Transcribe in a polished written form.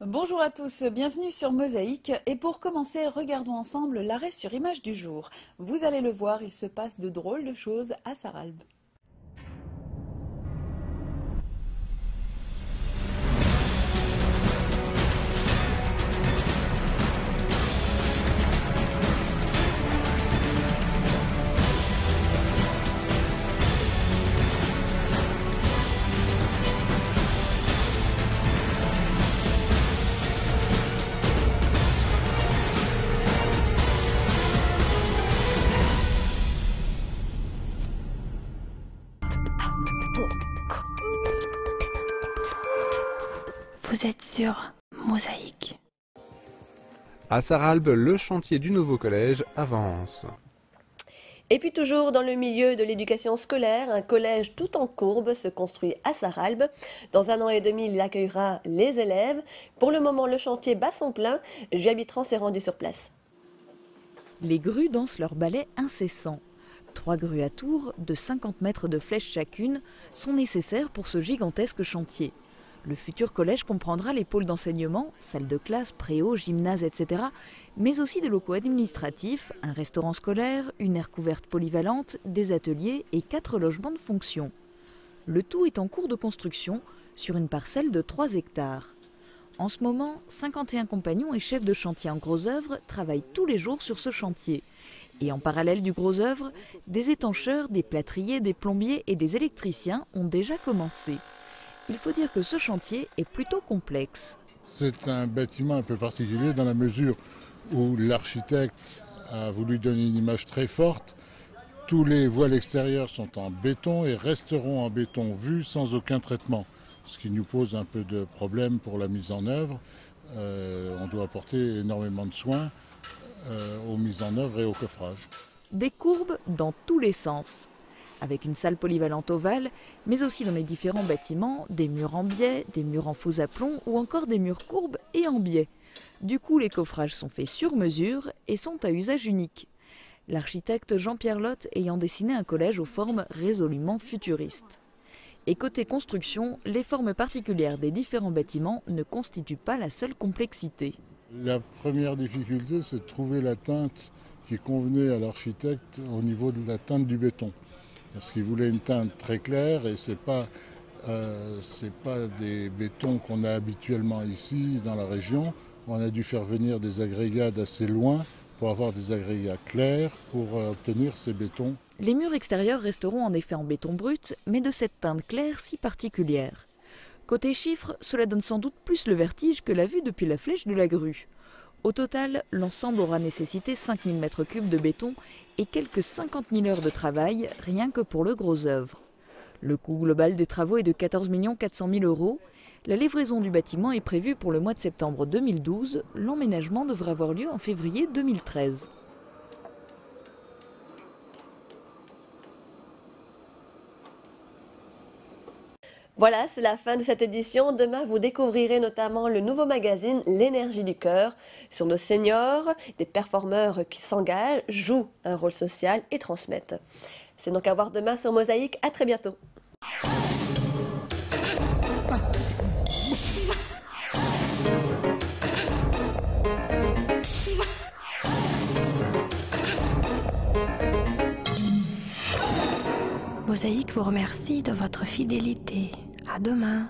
Bonjour à tous, bienvenue sur Mosaïque. Et pour commencer, regardons ensemble l'arrêt sur image du jour. Vous allez le voir, il se passe de drôles de choses à Sarralbe. Vous êtes sur Mosaïque. À Sarralbe, le chantier du nouveau collège avance. Et puis toujours dans le milieu de l'éducation scolaire, un collège tout en courbe se construit à Sarralbe. Dans 1 an et demi, il accueillera les élèves. Pour le moment, le chantier bat son plein. Julia Bitran s'est rendue sur place. Les grues dansent leur ballet incessant. 3 grues à tour, de 50 mètres de flèche chacune, sont nécessaires pour ce gigantesque chantier. Le futur collège comprendra les pôles d'enseignement, salles de classe, préaux, gymnases, etc., mais aussi des locaux administratifs, un restaurant scolaire, une aire couverte polyvalente, des ateliers et 4 logements de fonction. Le tout est en cours de construction sur une parcelle de 3 hectares. En ce moment, 51 compagnons et chefs de chantier en gros œuvre travaillent tous les jours sur ce chantier. Et en parallèle du gros œuvre, des étancheurs, des plâtriers, des plombiers et des électriciens ont déjà commencé. Il faut dire que ce chantier est plutôt complexe. C'est un bâtiment un peu particulier dans la mesure où l'architecte a voulu donner une image très forte. Tous les voiles extérieures sont en béton et resteront en béton vu sans aucun traitement, ce qui nous pose un peu de problème pour la mise en œuvre. On doit apporter énormément de soins aux mises en œuvre et au coffrage. Des courbes dans tous les sens, avec une salle polyvalente ovale, mais aussi dans les différents bâtiments, des murs en biais, des murs en faux aplomb ou encore des murs courbes et en biais. Du coup, les coffrages sont faits sur mesure et sont à usage unique. L'architecte Jean-Pierre Lotte ayant dessiné un collège aux formes résolument futuristes. Et côté construction, les formes particulières des différents bâtiments ne constituent pas la seule complexité. La première difficulté, c'est de trouver la teinte qui convenait à l'architecte au niveau de la teinte du béton. Parce qu'il voulait une teinte très claire et c'est pas des bétons qu'on a habituellement ici dans la région. On a dû faire venir des agrégats d'assez loin pour avoir des agrégats clairs pour obtenir ces bétons. Les murs extérieurs resteront en effet en béton brut, mais de cette teinte claire si particulière. Côté chiffres, cela donne sans doute plus le vertige que la vue depuis la flèche de la grue. Au total, l'ensemble aura nécessité 5000 m3 de béton et quelques 50 000 heures de travail, rien que pour le gros œuvre. Le coût global des travaux est de 14 400 000 €. La livraison du bâtiment est prévue pour le mois de septembre 2012. L'emménagement devrait avoir lieu en février 2013. Voilà, c'est la fin de cette édition. Demain, vous découvrirez notamment le nouveau magazine L'énergie du cœur sur nos seniors, des performeurs qui s'engagent, jouent un rôle social et transmettent. C'est donc à voir demain sur Mosaïque. À très bientôt. Mosaïque vous remercie de votre fidélité. À demain.